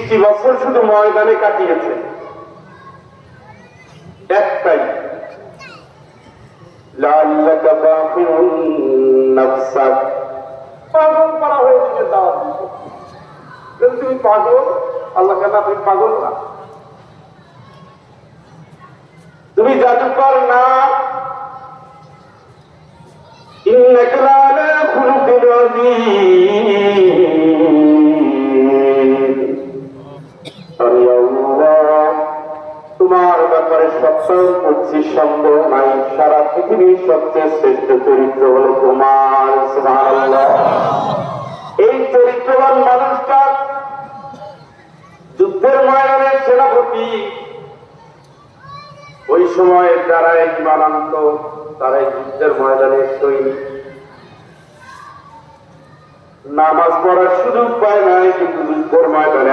30টি বছর শুধু ময়দানে কাটিয়েছে, একটাই লাআল্লাকা বাখিউন নাফসাক, পাগল করা হয়েছে দাওয়াত দিতে। তুমি পাগল, আল্লাহ কেন তুমি পাগল না? তুমি জাদুকর না, ইন্নাকা লাআলা খুলুকিন আযীম। আল্লাহ তোমার ব্যাপারে সবসময় করছি সন্দেহ নাই, সারা পৃথিবীর সবচেয়ে শ্রেষ্ঠ চরিত্র হল তোমার। সুবহানাল্লাহ। এই চরিত্রবান মানুষটা যুদ্ধের ময়দানের সেনাপতি। ওই সময় যারা ঈমান আনত তারা যুদ্ধের ময়দানে সৈনিক। নামাজ পড়ার সুযোগ পায় নাই, কিন্তু যুদ্ধের ময়দানে